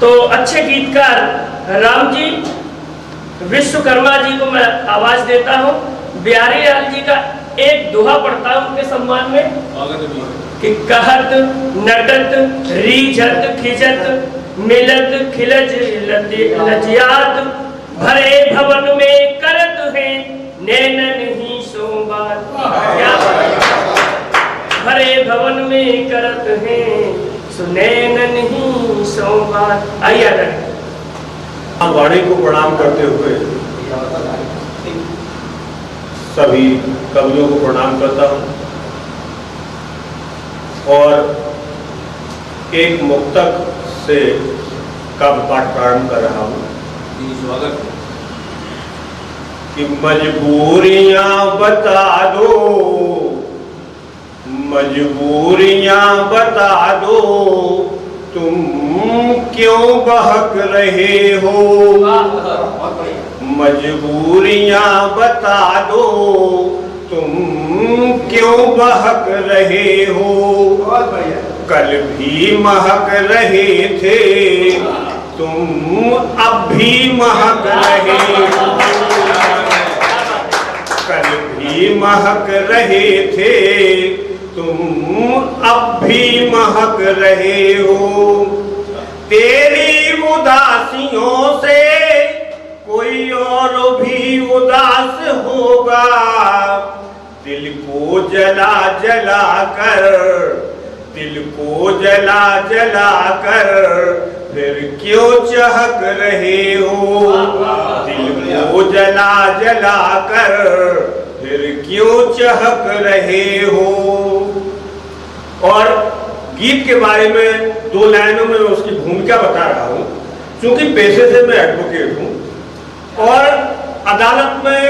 तो अच्छे गीतकार राम जी विश्वकर्मा जी को मैं आवाज देता हूँ। बिहारी लाल जी का एक दोहा पढ़ता हूँ उनके सम्मान में कि कहत नटत रीझत खिजत मिलत खिलज लजियात भरे भवन में करत है नैनन ही सोमवार। क्या भरे भवन में करत है सुनैनन ही सोमवार। आइए वाणी को प्रणाम करते हुए सभी कवियों को प्रणाम करता हूं और एक मुक्तक से काव्य पाठ प्रारंभ कर रहा हूं। स्वागत कि मजबूरियां बता दो, मजबूरियां बता दो, तुम क्यों बहक रहे हो। मजबूरियां बता दो, तुम क्यों बहक रहे हो। कल भी महक रहे थे, तुम अब भी महक रहे हो। कल भी महक रहे थे, तुम अब भी महक रहे हो। तेरी उदासियों से कोई और भी उदास होगा। दिल को जला जला कर, दिल को जला जला कर फिर क्यों चहक रहे हो। दिल को जला जला कर फिर क्यों चहक रहे हो। और गीत के बारे में दो लाइनों में उसकी भूमिका बता रहा हूं। क्योंकि पेशे से मैं एडवोकेट हूं और अदालत में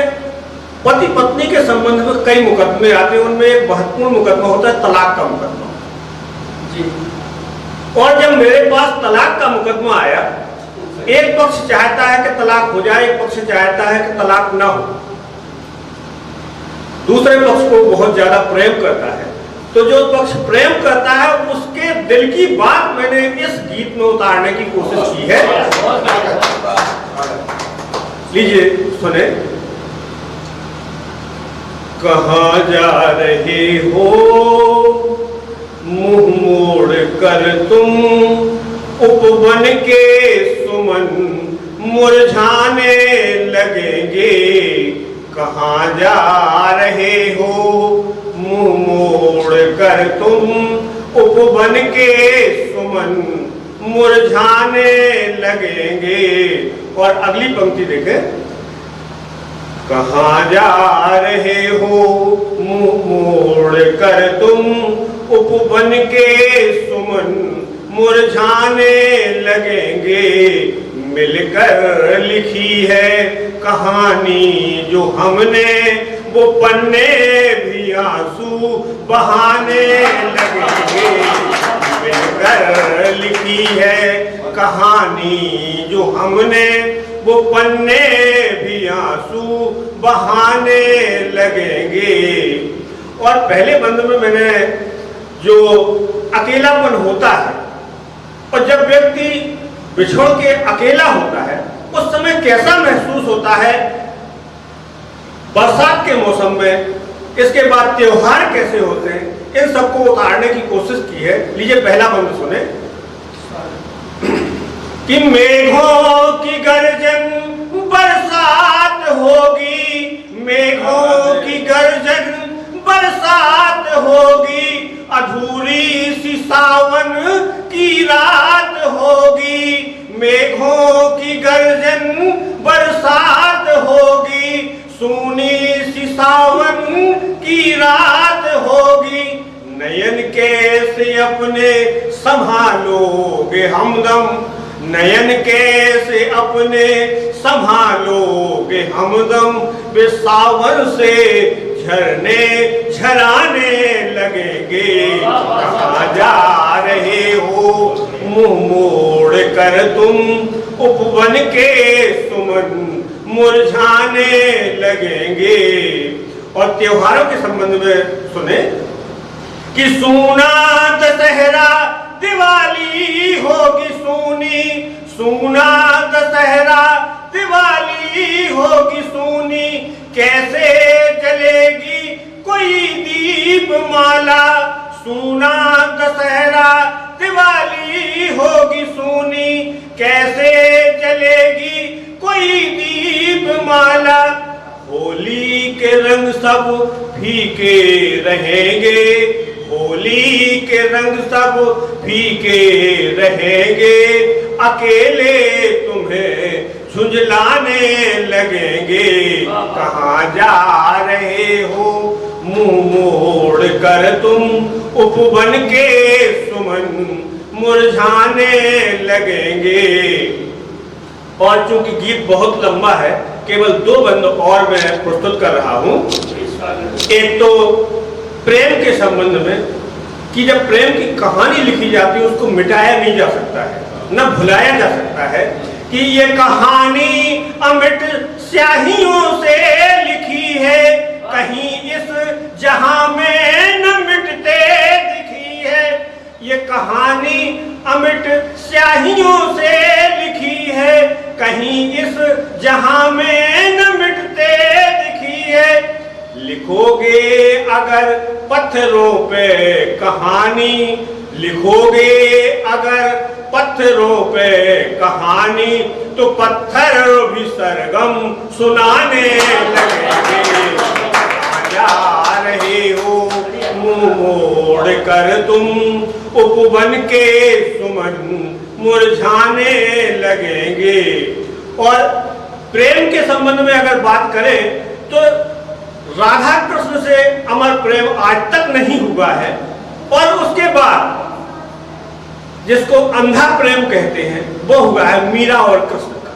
पति पत्नी के संबंध में कई मुकदमे आते हैं। उनमें एक महत्वपूर्ण मुकदमा होता है तलाक का मुकदमा जी। और जब मेरे पास तलाक का मुकदमा आया, एक पक्ष चाहता है कि तलाक हो जाए, एक पक्ष चाहता है कि तलाक ना हो। दूसरे पक्ष को बहुत ज्यादा प्रेम करता है। तो जो पक्ष प्रेम करता है उसके दिल की बात मैंने इस गीत में उतारने की कोशिश की है। लीजिए सुने। कहाँ जा रहे हो मुंह मोड़ कर तुम, उपवन के सुमन मुरझाने लगेंगे। कहाँ जा रहे हो मुंह मोड़ कर तुम, उपवन के सुमन मुरझाने लगेंगे। और अगली पंक्ति देखें। कहाँ जा रहे हो मुंह मोड़ कर तुम, उपवन के सुमन मुरझाने लगेंगे। मिलकर लिखी है कहानी जो हमने, वो पन्ने भी आंसू बहाने लगेंगे। मिलकर लिखी है कहानी जो हमने, वो पन्ने भी आंसू बहाने लगेंगे। और पहले बंद में मैंने जो अकेलापन होता है और जब व्यक्ति बिछड़ के अकेला होता है उस समय कैसा महसूस होता है, बरसात के मौसम में, इसके बाद त्योहार कैसे होते हैं, इन सबको उतारने की कोशिश की है। लीजिए पहला बंद सुने कि मेघों की गर्जन बरसात होगी, मेघों की गर्जन बरसात होगी। अधूरी सी सावन की रात होगी। मेघों की गर्जन बरसात होगी, सूनी सी सावन की रात होगी। नयन कैसे अपने संभालोगे हमदम, नयन कैसे अपने संभालोगे हमदम। वे सावन से झरने झराने लगेंगे। कहाँ जा रहे हो मुंह मोड़ कर तुम, उपवन के सुमन मुरझाने लगेंगे। और त्योहारों के संबंध में सुने कि सूना दशहरा दिवाली होगी सूनी, सूना दशहरा दिवाली होगी सूनी, कैसे जलेगी कोई दीप माला। सूना दशहरा दिवाली होगी सूनी, कैसे जलेगी कोई दीप माला। होली के रंग सब फीके रहेंगे, होली के रंग सब फीके रहेंगे, अकेले तुम्हें झुंझलाने लगेंगे। कहाँ जा रहे हो मुंह मोड़ कर तुम, उपवन के सुमन मुरझाने लगेंगे। और चूंकि गीत बहुत लंबा है, केवल 2 बंद और मैं प्रस्तुत कर रहा हूं। एक तो प्रेम के संबंध में कि जब प्रेम की कहानी लिखी जाती है उसको मिटाया नहीं जा सकता है, न भुलाया जा सकता है। कि ये कहानी अमिट स्याहियों से लिखी है, कहीं इस जहां में न मिटते दिखी है। ये कहानी अमिट स्याहियों से लिखी है, कहीं इस जहां में न मिटते दिखी है। लिखोगे अगर पत्थरों पे कहानी, लिखोगे अगर पत्थरों पे कहानी, तो पत्थर भी सरगम सुनाने लगेंगे। जा रहे हो मुंह मोड़ कर तुम, उपवन के सुमन मुरझाने लगेंगे। और प्रेम के संबंध में अगर बात करें तो राधा कृष्ण से अमर प्रेम आज तक नहीं हुआ है। और उसके बाद जिसको अंधा प्रेम कहते हैं वो हुआ है मीरा और कृष्ण का।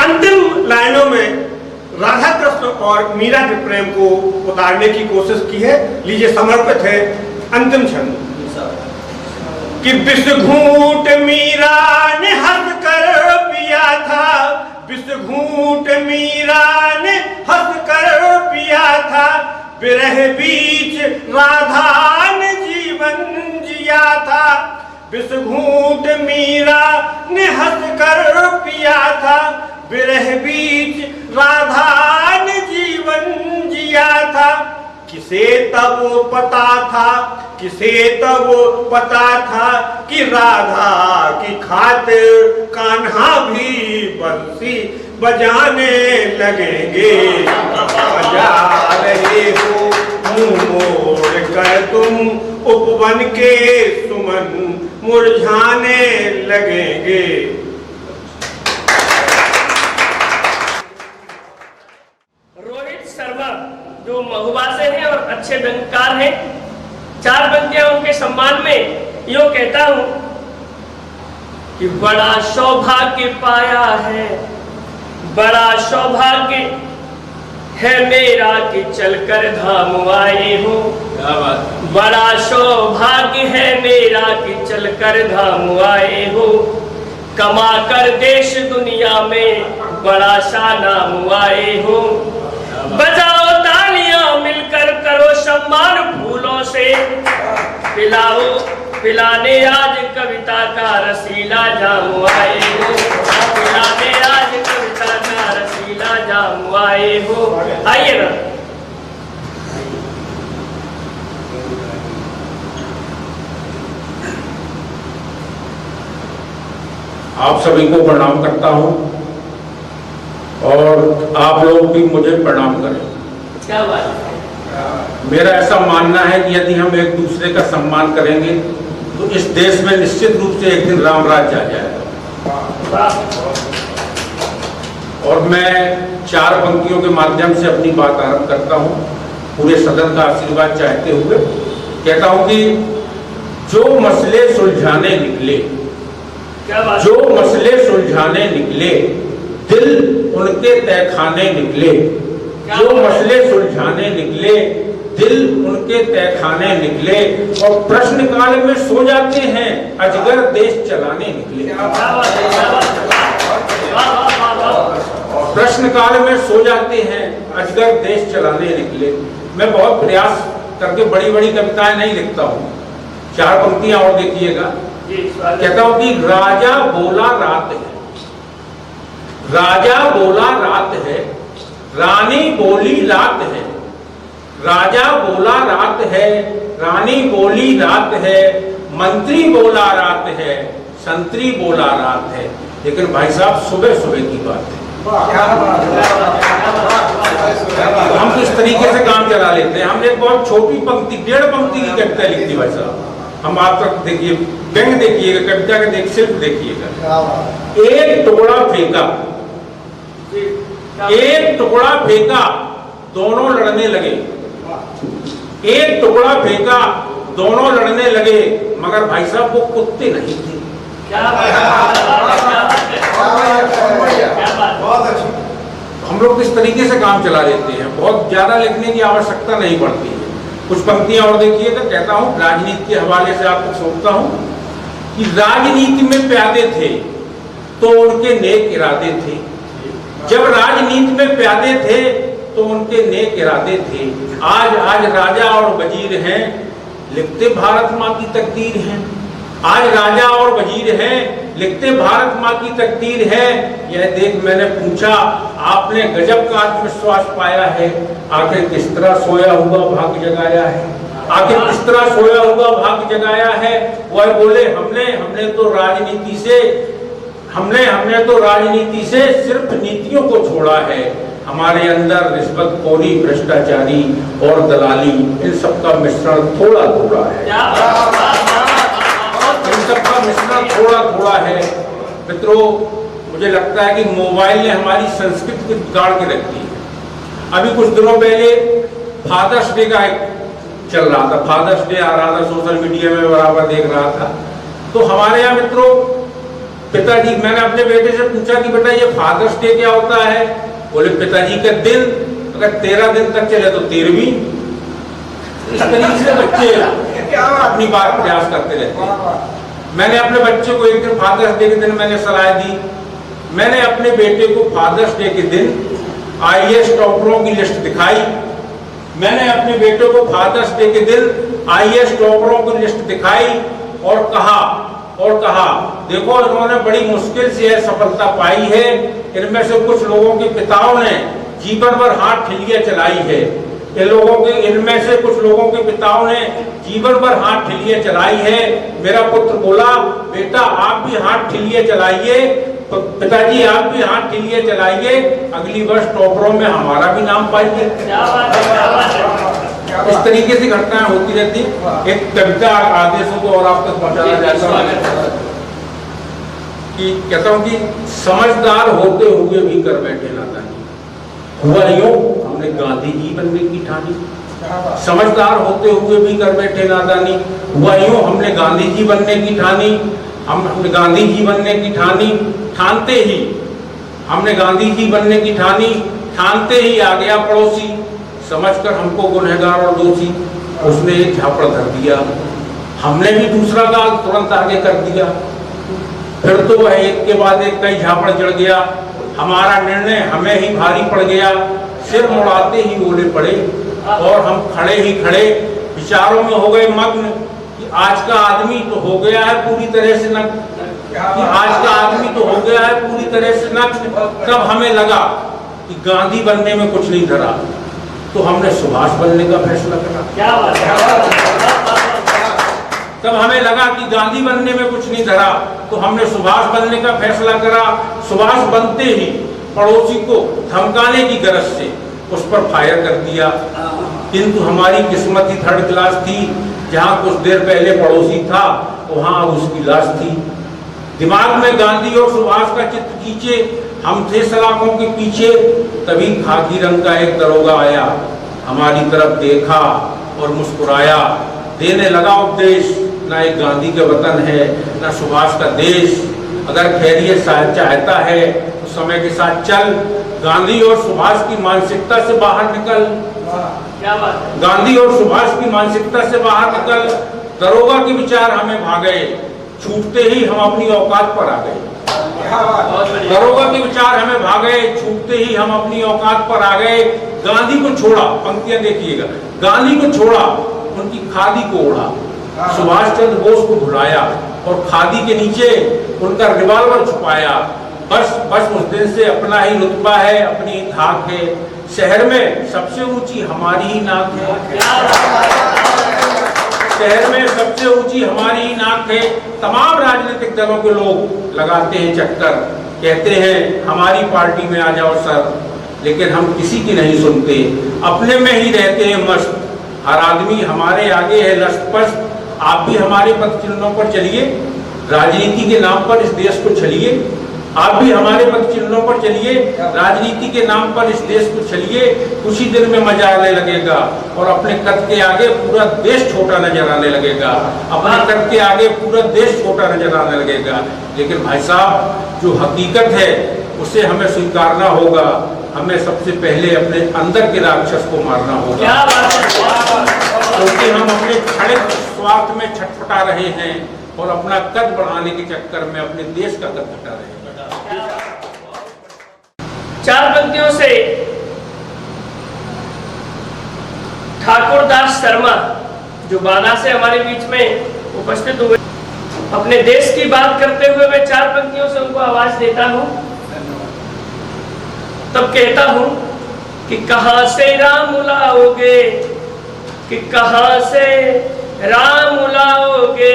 अंतिम लाइनों में राधा कृष्ण और मीरा के प्रेम को उतारने की कोशिश की है। लीजिए, समर्पित है अंतिम छंद। कि विष घूंट मीरा ने हंस कर पिया था, विष घूंट मीरा ने हंस कर पिया था, विरह बीच राधा ने जीवन जिया था। विष घूंट मीरा ने हंस कर पिया था, विरह बीच राधा ने जीवन जिया था। किसे तब पता था, किसे तब पता था कि राधा की खातिर कान्हा भी बंसी बजाने लगेंगे। बजा रहे हो मुंह मोड़ कर तुम, उपवन के सुमन मुरझाने लगेंगे। रोहित शर्मा जो महुआ से हैं और अच्छे व्यंगकार हैं, 4 पंक्तियां उनके सम्मान में यूं कहता हूं कि बड़ा सौभाग्य पाया है, बड़ा सौभाग्य है मेरा कि चलकर धाम आए हो। बड़ा सौभाग्य है मेरा कि चलकर धाम आए हो, कमा कर देश दुनिया में बड़ा सा नाम आए हो। बजाओ तालियां मिलकर करो सम्मान फूलों से, पिलाओ पिलाने आज कविता का रसीला जाम आए हो, पिलाने आज कविता का रसीला जाम आए हो। आइए ना। आप सभी को प्रणाम करता हूं और आप लोग भी मुझे प्रणाम करें। क्या बात है। मेरा ऐसा मानना है कि यदि हम एक दूसरे का सम्मान करेंगे तो इस देश में निश्चित रूप से एक दिन राम राज्य आ जाएगा। और मैं 4 पंक्तियों के माध्यम से अपनी बात आरंभ करता हूं, पूरे सदन का आशीर्वाद चाहते हुए कहता हूं कि जो मसले सुलझाने निकले, जो मसले सुलझाने निकले, दिल उनके तहखाने निकले। जो मसले सुलझाने निकले, दिल उनके तहखाने निकले, और प्रश्न काल में सो जाते हैं, अजगर देश चलाने निकले। प्रश्न काल में सो जाते हैं, अजगर देश चलाने निकले। मैं बहुत प्रयास करके बड़ी बड़ी कविताएं नहीं लिखता हूँ। 4 पंक्तियां और देखिएगा जी, स्वागत। कहता हूं कि राजा बोला रात है, राजा बोला रात है, रानी बोली रात है, राजा बोला रात है, रानी बोली रात है, मंत्री बोला रात है, संतरी बोला रात है। लेकिन भाई साहब सुबह सुबह की बात है, तो हम किस तरीके से काम चला लेते हैं। हमने एक बहुत छोटी पंक्ति, 1.5 पंक्ति की कविता लिख दी भाई साहब। हम आप तक देखिए, व्यंग देखिएगा, कविता का शिल्प देखिएगा। एक टुकड़ा फेंका, एक टुकड़ा फेंका, दोनों लड़ने लगे। एक टुकड़ा फेंका, दोनों लड़ने लगे, मगर भाई साहब वो कुत्ते नहीं थे। क्या बात बहुत अच्छी। हम लोग किस तरीके से काम चला लेते हैं, बहुत ज्यादा लिखने की आवश्यकता नहीं पड़ती है। कुछ पंक्तियां और देखिएगा। कहता हूं, राजनीति के हवाले से आपको सोचता हूं कि राजनीति में प्यादे थे तो उनके नेक इरादे थे। जब राजनीति में प्यादे थे तो उनके नेक इरादे थे। आज राजा और वजीर हैं, लिखते भारत माँ की तकदीर है। आज राजा और वजीर हैं, लिखते भारत माँ की तकदीर है। यह देख मैंने पूछा, आपने गजब का आत्मविश्वास पाया है, आखिर किस तरह सोया हुआ भाग्य जगाया है, आखिर किस तरह सोया हुआ भाग्य जगाया है। वह बोले, हमने तो राजनीति से हमने तो राजनीति से सिर्फ नीतियों को छोड़ा है। हमारे अंदर रिश्वतखोरी, भ्रष्टाचारी और दलाली, इन सबका मिश्रण थोड़ा थोड़ा है, इन सबका मिश्रण थोड़ा थोड़ा है। मित्रों, मुझे लगता है कि मोबाइल ने हमारी संस्कृति को बिगाड़ के रख दी है। अभी कुछ दिनों पहले फादर्स डे का एक चल रहा था, फादर्स डे आ रहा था, सोशल मीडिया में बराबर देख रहा था। तो हमारे यहाँ मित्रों, पिताजी, मैंने अपने बेटे से पूछा कि बेटा ये फादर्स डे क्या होता है? बोले, पिताजी का दिन अगर 13 दिन तक चले तो 13वीं। इस तरीके से बच्चे अपनी बात प्रयास करते रहते हैं। मैंने अपने बच्चे को एक दिन फादर्स डे के दिन मैंने सलाह दी। मैंने अपने बेटे को फादर्स डे के दिन IAS टॉपरों की लिस्ट दिखाई। मैंने अपने बेटे को फादर्स डे के दिन IAS टॉपरों की लिस्ट दिखाई और कहा देखो, इन्होंने बड़ी मुश्किल से यह सफलता पाई है। इनमें से कुछ लोगों के पिताओं ने जीवन भर हाथ ठिलियां चलाई है। इनमें से कुछ लोगों के पिताओं ने जीवन भर हाथ ठिलियां चलाई है। मेरा पुत्र बोला, बेटा आप भी हाथ ठिलियां चलाइए, पिताजी आप भी हाथ ठिलियां चलाइए, अगली वर्ष टॉपरों में हमारा भी नाम पाइए। इस तरीके से घटनाएं होती रहती है। एक कविता आदेशों को और आप तक पहुंचाना चाहता हूँ कि कहता हूँ कि समझदार होते हुए भी कर बैठे नादानी, हुआ यूं हमने गांधी जी बनने की ठानी। समझदार होते हुए भी कर बैठे नादानी, हुआ यूं हमने गांधी जी बनने की ठानी। हमने गांधी जी बनने की ठानी, ठानते ही हमने गांधी जी बनने की ठानी, ठानते ही आ गया पड़ोसी, समझकर हमको गुनहगार और दोषी। उसने एक झापड़ धर दिया, हमने भी दूसरा गाल तुरंत आगे कर दिया। फिर तो वह एक के बाद एक कई झापड़ चढ़ गया। हमारा निर्णय हमें ही भारी पड़ गया, सिर मुड़ाते ही ओले पड़े और हम खड़े ही खड़े विचारों में हो गए मग्न कि आज का आदमी तो हो गया है पूरी तरह से नग्न, कि आज का आदमी तो हो गया है पूरी तरह से नग्न। तब हमें लगा कि गांधी बनने में कुछ नहीं धरा, तो हमने सुभाष बनने का फैसला करा। तब हमें लगा कि गांधी बनने में कुछ नहीं धरा, तो हमने सुभाष बनने का फैसला करा। सुभाष बनते ही पड़ोसी को धमकाने की गरज से उस पर फायर कर दिया। किंतु हमारी किस्मत ही थर्ड क्लास थी, जहां कुछ देर पहले पड़ोसी था वहां उसकी लाश थी। दिमाग में गांधी और सुभाष का चित्र खींचे, हम थे सलाखों के पीछे। तभी खाकी रंग का एक दरोगा आया, हमारी तरफ देखा और मुस्कुराया, देने लगा उपदेश, ना एक गांधी का वतन है ना सुभाष का देश। अगर खैरियत चाहता है तो समय के साथ चल, गांधी और सुभाष की मानसिकता से बाहर निकल। क्या बात है? गांधी और सुभाष की मानसिकता से बाहर निकल। दरोगा के विचार हमें भागे, छूटते ही हम अपनी औकात पर आ गए। दरोगा के विचार हमें भागे, छूटते ही हम अपनी औकात पर आ गए। गांधी को छोड़ा, पंक्तियां देखिएगा, गांधी को छोड़ा, उनकी खादी को ओढ़ा, सुभाष चंद्र बोस को भुलाया और खादी के नीचे उनका रिवॉल्वर छुपाया। बस उस दिन से अपना ही रुतबा है, अपनी धाक है। शहर में सबसे ऊंची हमारी ही नाक है, शहर में सबसे ऊंची हमारी ही नाक है। तमाम राजनीतिक दलों के लोग लगाते हैं चक्कर, कहते हैं हमारी पार्टी में आ जाओ सर, लेकिन हम किसी की नहीं सुनते, अपने में ही रहते हैं मस्त। हर आदमी हमारे आगे है लष्टपष्ट। आप भी हमारे पद चिन्हों पर चलिए, राजनीति के नाम पर इस देश को चलिए। आप भी हमारे पद चिन्हों पर चलिए, राजनीति के नाम पर इस देश को चलिए। कुछ ही दिन में मजा आने लगेगा और अपने कद के आगे पूरा देश छोटा नजर आने लगेगा, अपने कद के आगे पूरा देश छोटा नजर आने लगेगा। लेकिन भाई साहब, जो हकीकत है उसे हमें स्वीकारना होगा। हमें सबसे पहले अपने अंदर के राक्षस को मारना होगा, क्योंकि हम अपने क्षणिक स्वार्थ में छटपटा रहे हैं और अपना कद बढ़ाने के चक्कर में अपने देश का कद घटा रहे हैं। चार पंक्तियों से ठाकुरदास शर्मा जो बाना से हमारे बीच में उपस्थित हुए, अपने देश की बात करते हुए मैं चार पंक्तियों से उनको आवाज देता हूं। तब कहता हूं कि कहां से राम लाओगे, कि कहां से राम लाओगे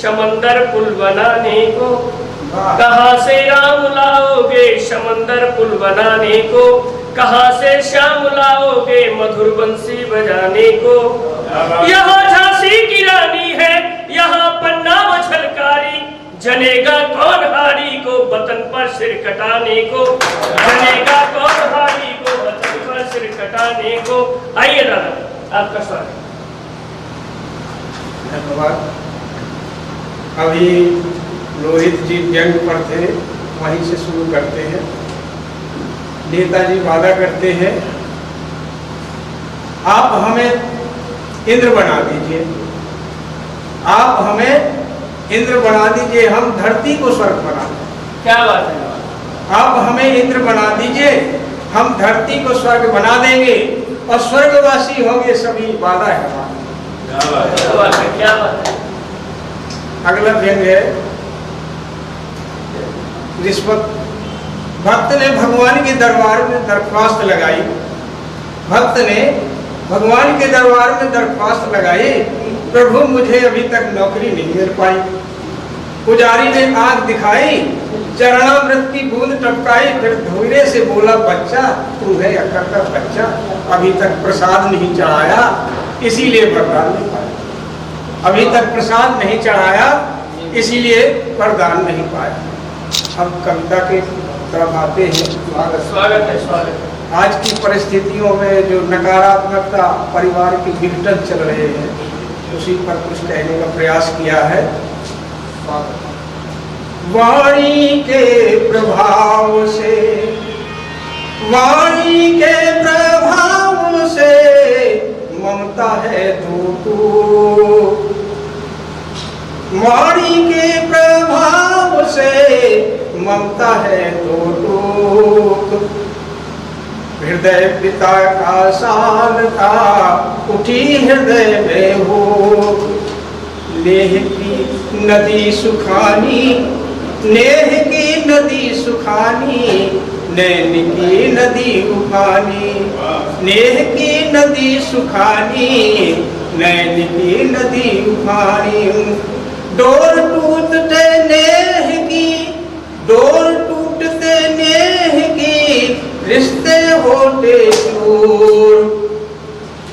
समंदर पुल बनाने को, कहां से राम लाओगे समंदर पुल बनाने को, कहां से श्याम लाओगे मधुर बंसी बजाने को। यहाँ झांसी की रानी है, यहाँ पन्ना व झलकारी, जनेगा कौन हारी को वतन पर सिर कटाने को, जनेगा कौन हारी को वतन पर सिर कटाने को। आइए दादा, आपका स्वागत। धन्यवाद। अभी लोहित जी व्यंग पर थे, वहीं से शुरू करते हैं। नेताजी वादा करते हैं, आप हमें इंद्र बना दीजिए, आप हमें इंद्र बना दीजिए, हम धरती को स्वर्ग बना दें। क्या बात है। आप हमें इंद्र बना दीजिए, हम धरती को स्वर्ग बना देंगे और स्वर्गवासी होंगे सभी, वादा है हमारा। क्या बात है। अगला व्यंग है रिश्वत। भक्त ने भगवान के दरबार में दरख्वास्त लगाई, भक्त ने भगवान के दरबार में दरख्वास्त लगाई, प्रभु मुझे अभी तक नौकरी नहीं मिल पाई। पुजारी ने आंख दिखाई, चरणामृत की बूंद टपकाई, फिर धीरे से बोला, बच्चा तू है अक्कर का बच्चा, अभी तक प्रसाद नहीं चढ़ाया, इसीलिए वरदान नहीं पाया। अभी तक प्रसाद नहीं चढ़ाया, इसीलिए वरदान नहीं पाया। हम कविता के तरफ आते हैं। स्वागत है, स्वागत है। आज की परिस्थितियों में जो नकारात्मकता परिवार की विघटन चल रहे हैं, उसी पर कुछ कहने का प्रयास किया है। वाणी के प्रभाव से, वाणी के प्रभाव से ममता है टूटू, वाणी के प्रभाव से ममता है टूटू। हृदय पिता का शान था, उठी हृदय में हो, नेह की नदी सुखानी, नेह की नदी सुखानी, नैन की नदी उफानी, नेह की नदी सुखानी, नैन की नदी उफानी। डोर टूटते नेह की, डोर टूटते नेह की, रिश्ते होते दूर,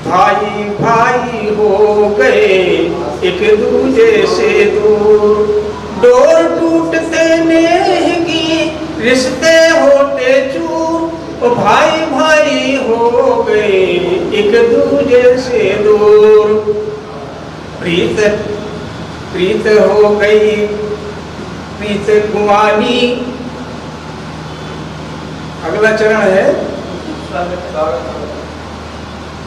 भाई भाई हो गए एक दूजे से दूर। डोर टूटते नेह की, रिश्ते होते चूर, भाई भाई हो गए एक दूजे से दूर। प्रीत प्रीत हो गई प्रीत कुमानी। अगला चरण है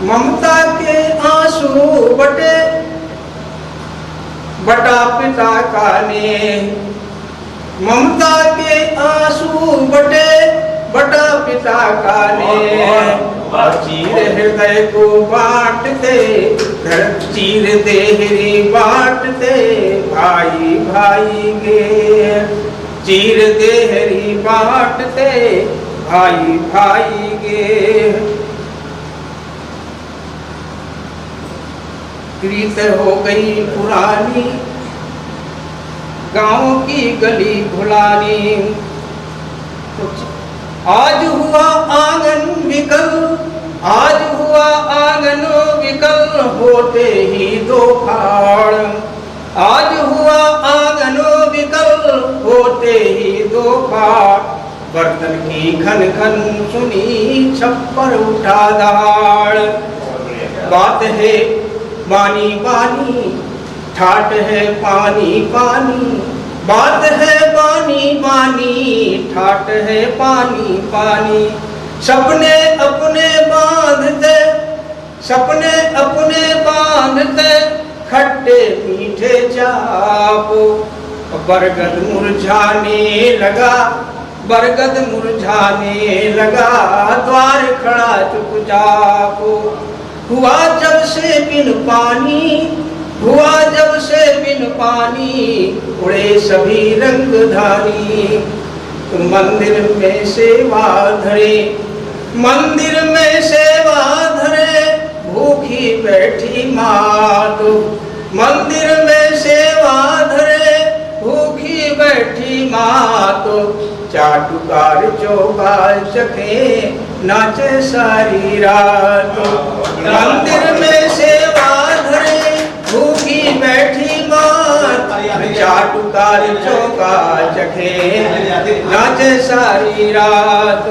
ममता के आंसू बटे, बटा पिता का नेह, ममता के आंसू बटे, बड़ा पिता का ने चीर हृदय को बांटते, चीर देहरी बांटते भाई भाई गे, चीर देहरी बांटते भाई भाई गे। रीत हो गई पुरानी गांव की गली भुलानी, आज हुआ आंगन विकल, आज हुआ आंगन विकल होते ही दो फाड़, आज हुआ आंगन विकल होते ही दो फाड़, बर्तन की घन घन सुनी छप्पर उठा दाड़, बात है बानी बानी ठाट है पानी पानी, बात है बानी बानी ठाट है पानी पानी, सपने अपने बांधते, सपने अपने बांधते खट्टे मीठे चाप, बरगद मुरझाने लगा, बरगद मुरझाने लगा, द्वार खड़ा चुपचाप, हुआ जब से बिन पानी, हुआ जब से बिन पानी, उड़े सभी रंगधारी, मंदिर में सेवा धरे, मंदिर में सेवा धरे भूखी बैठी मात, मंदिर में सेवा धरे भूखी बैठी मात, चाटुकार चौका चखे नाचे सारी रात, मंदिर में सेवा धरे भूखी बैठी मात, चाटुकार चौका चखे नाचे सारी रात,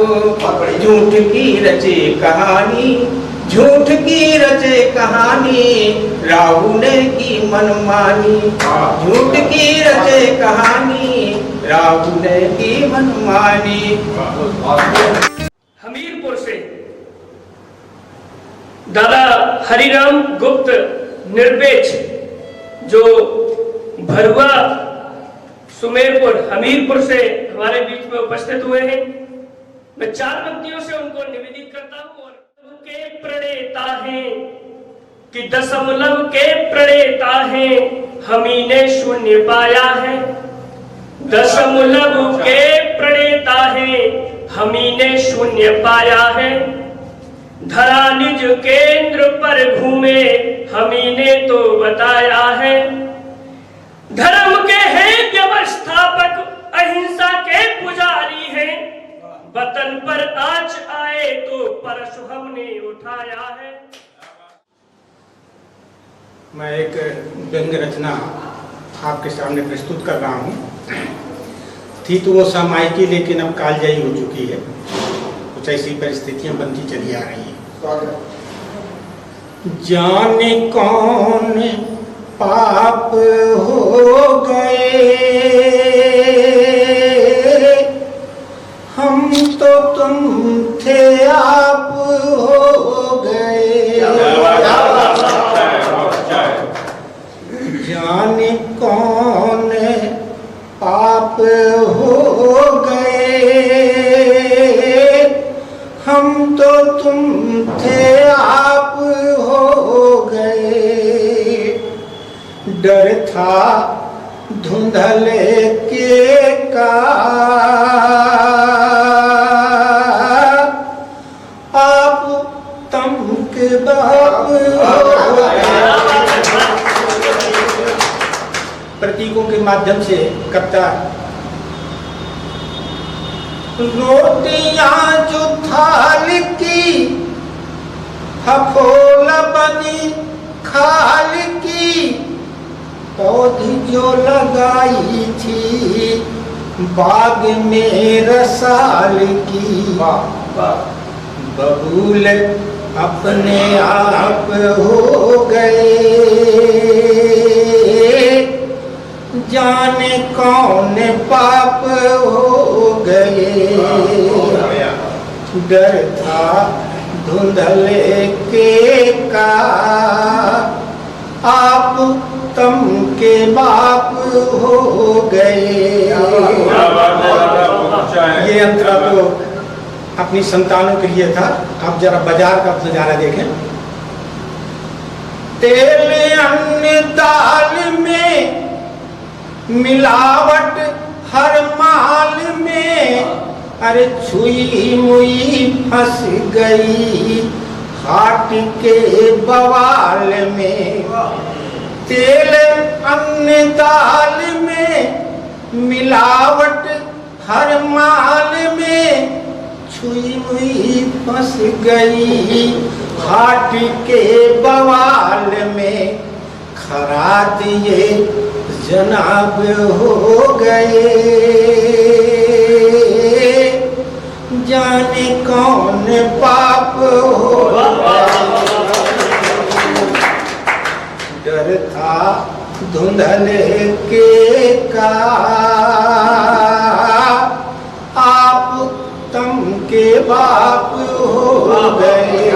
झूठ की रचे कहानी, झूठ की रचे कहानी, राहु ने की मनमानी, झूठ की रचे कहानी, राहु ने की मनमानी। हमीरपुर से दादा हरिराम गुप्त निर्पेक्ष जो भरुआ सुमेरपुर हमीरपुर से हमारे बीच में उपस्थित हुए हैं, मैं 4 पंक्तियों से उनको निवेदित करता हूँ। और के प्रणेता हैं कि दशमलव के प्रणेता हैं, हमी ने शून्य पाया है, दशमलव के प्रणेता हैं, हमी ने शून्य पाया है, धरा निज केंद्र पर घूमे हमी ने तो बताया है, धर्म के हैं व्यवस्थापक अहिंसा के पुजारी हैं, वतन पर आज आए तो परशु हमने उठाया है। मैं एक व्यंग्य रचना आपके सामने प्रस्तुत कर रहा हूँ। थी तो वो सामायिकी, लेकिन अब कालजयी हो चुकी है, कुछ ऐसी परिस्थितियां बनती चली आ रही हैं। जाने कौन पाप हो गए, हम तो तुम थे आप हो गए, जाने कौन पाप हो गए, हम तो तुम थे आप हो गए, डर था धुंधले के का, आप तम के बाप हो गए। प्रतीकों के माध्यम से कविता, रोटियां जो थाल की हफोला बनी खाल की, पौधी जो लगाई थी बाग में रसाल की, बबूल अपने आप हो गए, जाने कौन पाप हो गए, डर था धुंधले के का, आप तम के बाप हो गए। ये अंतरा तो अपनी संतानों के लिए था। आप जरा बाजार का नजारा देखें। तेल अन्य दाल में मिलावट हर माल में, अरे छुई मुई फंस गई हाट के बवाल में। तेल अन्य दाल में मिलावट हर माल में, छुई मुई फंस गई हाट के बवाल में। खरा दिए जनाब हो गए, जाने कौन पाप हो डर था धुंधले के का, आप तम के बाप हो गए।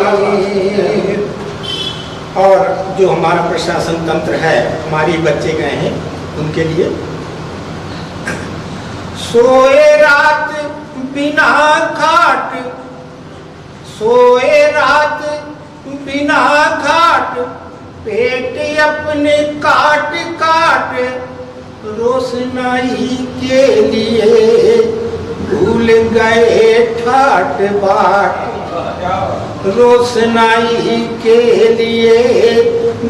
और जो हमारा प्रशासन तंत्र है, हमारी बच्चे गए हैं उनके लिए। सोए रात बिना खाट, सोए रात बिना खाट, पेट अपने काट काट, रोशनाई के लिए भूल गए ठाट बाट। रोशनाई के लिए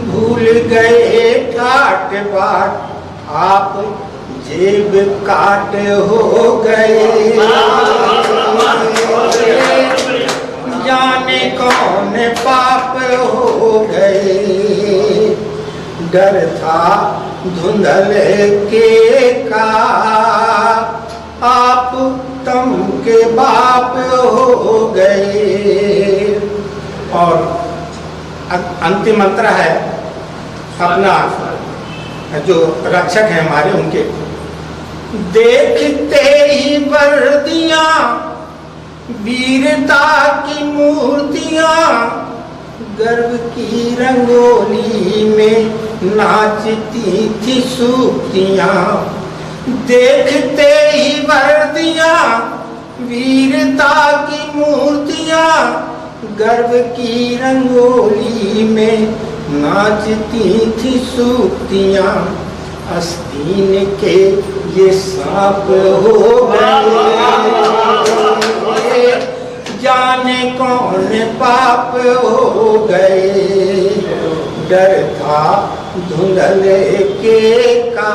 भूल गए ठाट बाट, आप जेब काट हो गए। जाने कौन पाप हो गए, डर था धुंधले के का, आप तम के बाप हो गए। और अंतिम मंत्र है अपना जो रक्षक है हमारे उनके। देखते ही वर्दियां वीरता की मूर्तियां, गर्व की रंगोली में नाचती थी सूक्तियां। देखते ही वर्दियां वीरता की मूर्तियां, गर्व की रंगोली में नाचती थी सूक्तियां। आस्तीन के ये सांप हो गए, जाने कौन पाप हो गए। डर था धुंधले के का,